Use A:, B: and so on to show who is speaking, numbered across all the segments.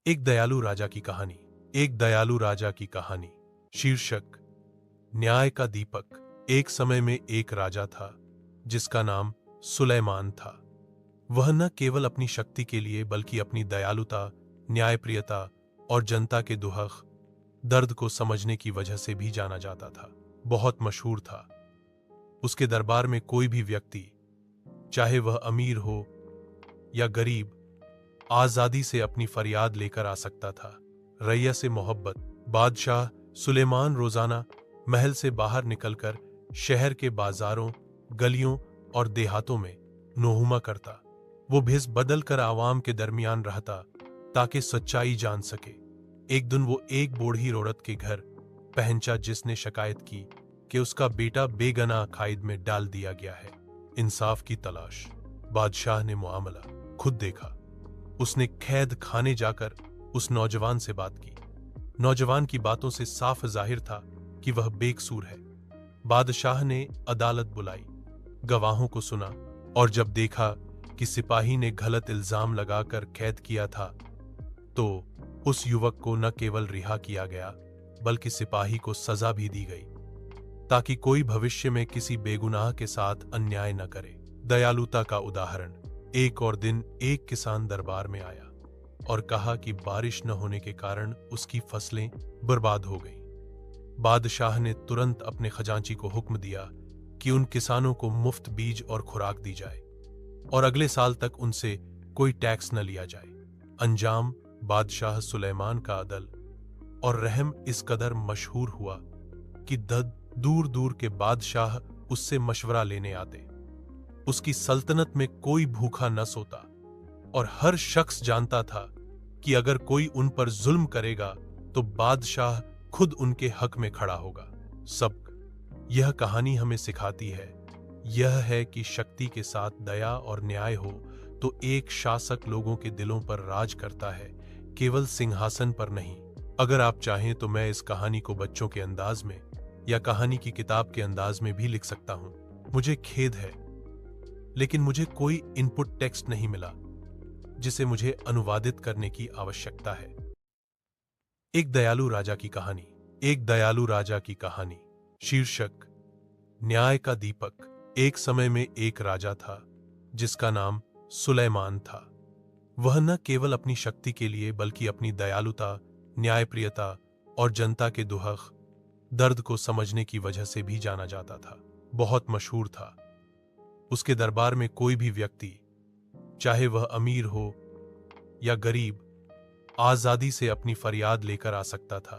A: एक दयालु राजा की कहानी। एक दयालु राजा की कहानी। शीर्षक न्याय का दीपक। एक समय में एक राजा था जिसका नाम सुलेमान था। वह न केवल अपनी शक्ति के लिए बल्कि अपनी दयालुता, न्यायप्रियता और जनता के दुख दर्द को समझने की वजह से भी जाना जाता था। बहुत मशहूर था। उसके दरबार में कोई भी व्यक्ति, चाहे वह अमीर हो या गरीब, आजादी से अपनी फरियाद लेकर आ सकता था। रैया से मोहब्बत। बादशाह सुलेमान रोजाना महल से बाहर निकलकर शहर के बाजारों, गलियों और देहातों में नोहुमा करता। वो भेष बदल कर आवाम के दरमियान रहता ताकि सच्चाई जान सके। एक दिन वो एक बूढ़ी औरत के घर पहुंचा जिसने शिकायत की कि उसका बेटा बेगुनाह कैद में डाल दिया गया है। इंसाफ की तलाश। बादशाह ने मामला खुद देखा। उसने कैद खाने जाकर उस नौजवान से बात की। नौजवान की बातों से साफ जाहिर था कि वह बेकसूर है। बादशाह ने अदालत बुलाई, गवाहों को सुना और जब देखा कि सिपाही ने गलत इल्जाम लगाकर कैद किया था, तो उस युवक को न केवल रिहा किया गया बल्कि सिपाही को सजा भी दी गई ताकि कोई भविष्य में किसी बेगुनाह के साथ अन्याय न करे। दयालुता का उदाहरण। एक और दिन एक किसान दरबार में आया और कहा कि बारिश न होने के कारण उसकी फसलें बर्बाद हो गईं। बादशाह ने तुरंत अपने खजांची को हुक्म दिया कि उन किसानों को मुफ्त बीज और खुराक दी जाए और अगले साल तक उनसे कोई टैक्स न लिया जाए। अंजाम, बादशाह सुलेमान का अदल और रहम इस कदर मशहूर हुआ कि दूर दूर के बादशाह उससे मशवरा लेने आते। उसकी सल्तनत में कोई भूखा न सोता और हर शख्स जानता था कि अगर कोई उन पर जुल्म करेगा तो बादशाह खुद उनके हक में खड़ा होगा। सबक यह कहानी हमें सिखाती है यह है कि शक्ति के साथ दया और न्याय हो तो एक शासक लोगों के दिलों पर राज करता है, केवल सिंहासन पर नहीं। अगर आप चाहें तो मैं इस कहानी को बच्चों के अंदाज में या कहानी की किताब के अंदाज में भी लिख सकता हूं। मुझे खेद है, लेकिन मुझे कोई इनपुट टेक्स्ट नहीं मिला जिसे मुझे अनुवादित करने की आवश्यकता है। एक दयालु राजा की कहानी। एक दयालु राजा की कहानी। शीर्षक न्याय का दीपक। एक समय में एक राजा था जिसका नाम सुलेमान था। वह न केवल अपनी शक्ति के लिए बल्कि अपनी दयालुता, न्यायप्रियता और जनता के दुख दर्द को समझने की वजह से भी जाना जाता था। बहुत मशहूर था। उसके दरबार में कोई भी व्यक्ति, चाहे वह अमीर हो या गरीब, आजादी से अपनी फरियाद लेकर आ सकता था।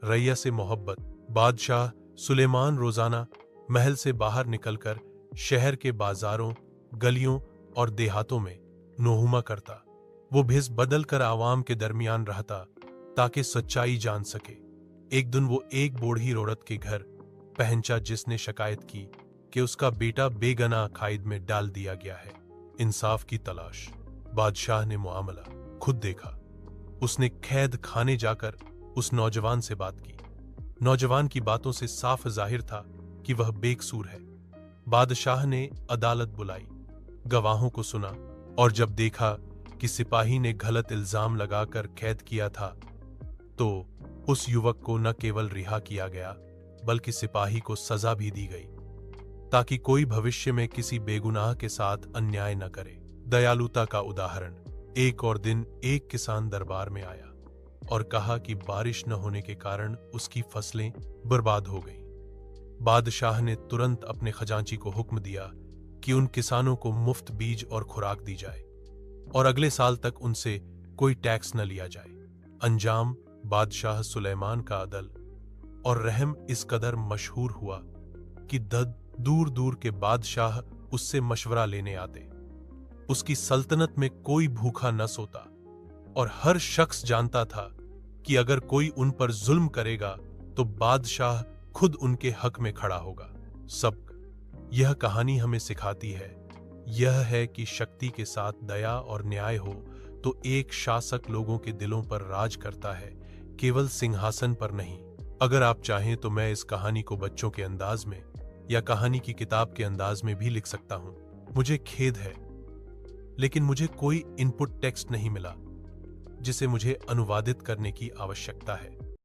A: रैया से मोहब्बत। बादशाह सुलेमान रोजाना महल से बाहर निकलकर शहर के बाजारों, गलियों और देहातों में नोहुमा करता। वो भेष बदल कर आवाम के दरमियान रहता ताकि सच्चाई जान सके। एक दिन वो एक बूढ़ी औरत के घर पहुंचा जिसने शिकायत की कि उसका बेटा बेगुनाह कैद में डाल दिया गया है। इंसाफ की तलाश। बादशाह ने मामला खुद देखा। उसने कैद खाने जाकर उस नौजवान से बात की। नौजवान की बातों से साफ जाहिर था कि वह बेकसूर है। बादशाह ने अदालत बुलाई, गवाहों को सुना और जब देखा कि सिपाही ने गलत इल्जाम लगाकर कैद किया था, तो उस युवक को न केवल रिहा किया गया बल्कि सिपाही को सजा भी दी गई ताकि कोई भविष्य में किसी बेगुनाह के साथ अन्याय न करे। दयालुता का उदाहरण। एक और दिन एक किसान दरबार में आया और कहा कि बारिश न होने के कारण उसकी फसलें बर्बाद हो गईं। बादशाह ने तुरंत अपने खजांची को हुक्म दिया कि उन किसानों को मुफ्त बीज और खुराक दी जाए और अगले साल तक उनसे कोई टैक्स न लिया जाए। अंजाम, बादशाह सुलेमान का अदल और रहम इस कदर मशहूर हुआ कि दूर दूर के बादशाह उससे मशवरा लेने आते। उसकी सल्तनत में कोई भूखा न सोता और हर शख्स जानता था कि अगर कोई उन पर जुल्म करेगा तो बादशाह खुद उनके हक में खड़ा होगा। सबक यह कहानी हमें सिखाती है यह है कि शक्ति के साथ दया और न्याय हो तो एक शासक लोगों के दिलों पर राज करता है, केवल सिंहासन पर नहीं। अगर आप चाहें तो मैं इस कहानी को बच्चों के अंदाज में या कहानी की किताब के अंदाज में भी लिख सकता हूं। मुझे खेद है, लेकिन मुझे कोई इनपुट टेक्स्ट नहीं मिला जिसे मुझे अनुवादित करने की आवश्यकता है।